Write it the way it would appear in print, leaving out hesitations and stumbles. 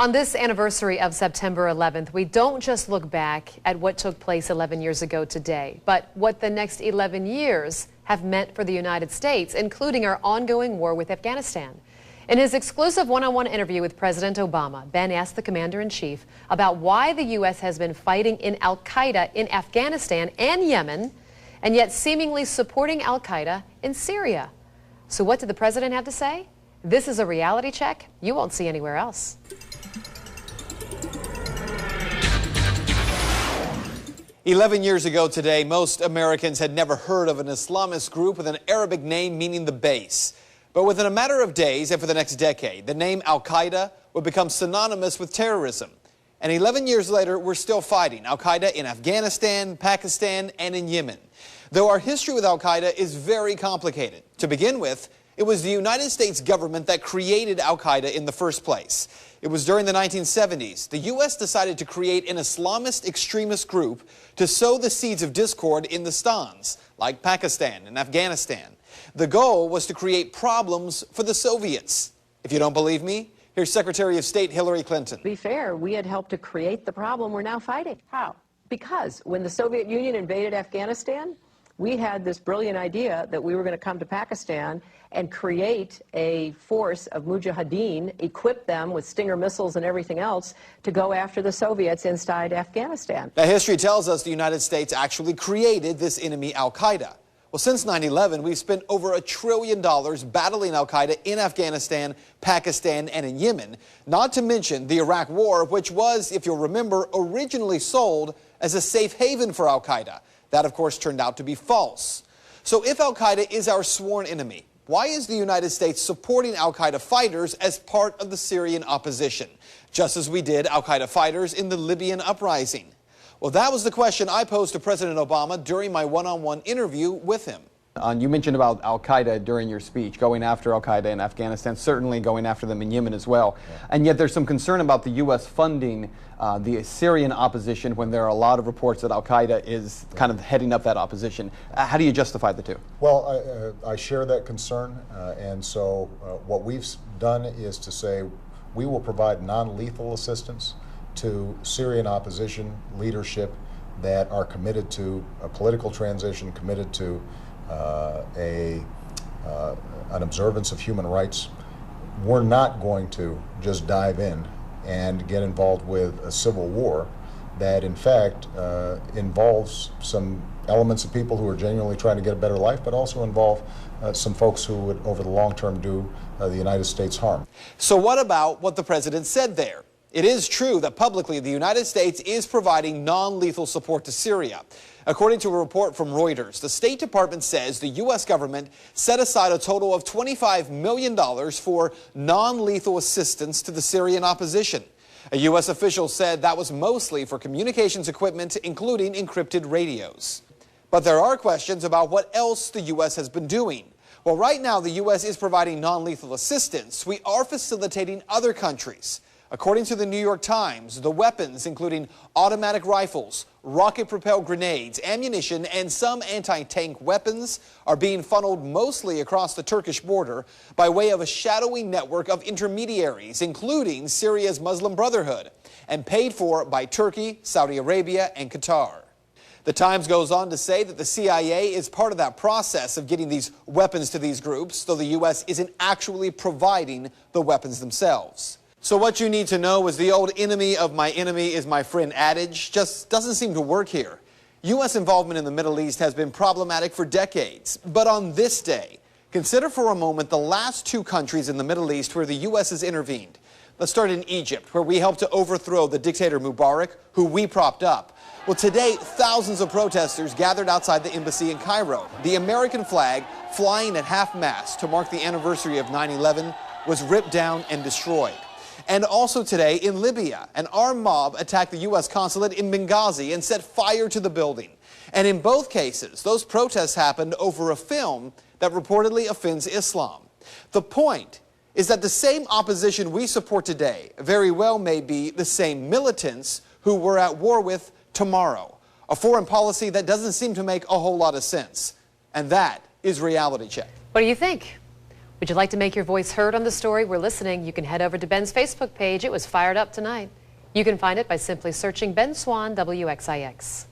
On this anniversary of September 11th, we don't just look back at what took place 11 years ago today, but what the next 11 years have meant for the United States, including our ongoing war with Afghanistan. In his exclusive one-on-one interview with President Obama, Ben asked the commander-in-chief about why the U.S. has been fighting in al-Qaeda in Afghanistan and Yemen, and yet seemingly supporting al-Qaeda in Syria. So what did the president have to say? This is a reality check you won't see anywhere else. 11 years ago today, most Americans had never heard of an Islamist group with an Arabic name meaning the base. But within a matter of days and for the next decade, the name al-Qaeda would become synonymous with terrorism. And 11 years later, we're still fighting al-Qaeda in Afghanistan, Pakistan, and in Yemen. Though our history with al-Qaeda is very complicated. To begin with, it was the United States government that created al-Qaeda in the first place. It was during the 1970s. The U.S. decided to create an Islamist extremist group to sow the seeds of discord in the Stans, like Pakistan and Afghanistan. The goal was to create problems for the Soviets. If you don't believe me, here's Secretary of State Hillary Clinton. To be fair, we had helped to create the problem we're now fighting. How? Because when the Soviet Union invaded Afghanistan, we had this brilliant idea that we were going to come to Pakistan and create a force of mujahideen, equip them with Stinger missiles and everything else to go after the Soviets inside Afghanistan. Now, history tells us the United States actually created this enemy al-Qaeda. Well, since 9/11, we've spent over $1 trillion battling al-Qaeda in Afghanistan, Pakistan, and in Yemen, not to mention the Iraq War, which was, if you'll remember, originally sold as a safe haven for al-Qaeda. That, of course, turned out to be false. So if al-Qaeda is our sworn enemy, why is the United States supporting al-Qaeda fighters as part of the Syrian opposition, just as we did al-Qaeda fighters in the Libyan uprising? Well, that was the question I posed to President Obama during my one-on-one interview with him. You mentioned about al-Qaeda during your speech, going after al-Qaeda in Afghanistan, certainly going after them in Yemen as well. Yeah. And yet there's some concern about the U.S. funding the Syrian opposition when there are a lot of reports that al-Qaeda is kind of heading up that opposition. How do you justify the two? Well, I share that concern, and so what we've done is to say we will provide non-lethal assistance to Syrian opposition leadership that are committed to a political transition, committed to an observance of human rights. We're not going to just dive in and get involved with a civil war that, in fact, involves some elements of people who are genuinely trying to get a better life, but also involve some folks who would, over the long term, do the United States harm. So what about what the president said there? It is true that publicly the United States is providing non-lethal support to Syria. According to a report from Reuters, the State Department says the U.S. government set aside a total of $25 million for non-lethal assistance to the Syrian opposition. A U.S. official said that was mostly for communications equipment, including encrypted radios. But there are questions about what else the U.S. has been doing. Well, right now the U.S. is providing non-lethal assistance. We are facilitating other countries. According to the New York Times, the weapons, including automatic rifles, rocket-propelled grenades, ammunition, and some anti-tank weapons, are being funneled mostly across the Turkish border by way of a shadowy network of intermediaries, including Syria's Muslim Brotherhood, and paid for by Turkey, Saudi Arabia, and Qatar. The Times goes on to say that the CIA is part of that process of getting these weapons to these groups, though the U.S. isn't actually providing the weapons themselves. So what you need to know is the old enemy of my enemy is my friend adage just doesn't seem to work here. U.S. involvement in the Middle East has been problematic for decades. But on this day, consider for a moment the last two countries in the Middle East where the U.S. has intervened. Let's start in Egypt, where we helped to overthrow the dictator Mubarak, who we propped up. Well, today, thousands of protesters gathered outside the embassy in Cairo. The American flag, flying at half-mast to mark the anniversary of 9/11, was ripped down and destroyed. And also today in Libya, an armed mob attacked the U.S. consulate in Benghazi and set fire to the building. And in both cases, those protests happened over a film that reportedly offends Islam. The point is that the same opposition we support today very well may be the same militants who we're at war with tomorrow. A foreign policy that doesn't seem to make a whole lot of sense. And that is Reality Check. What do you think? Would you like to make your voice heard on the story we're listening? You can head over to Ben's Facebook page. It was fired up tonight. You can find it by simply searching Ben Swan WXIX.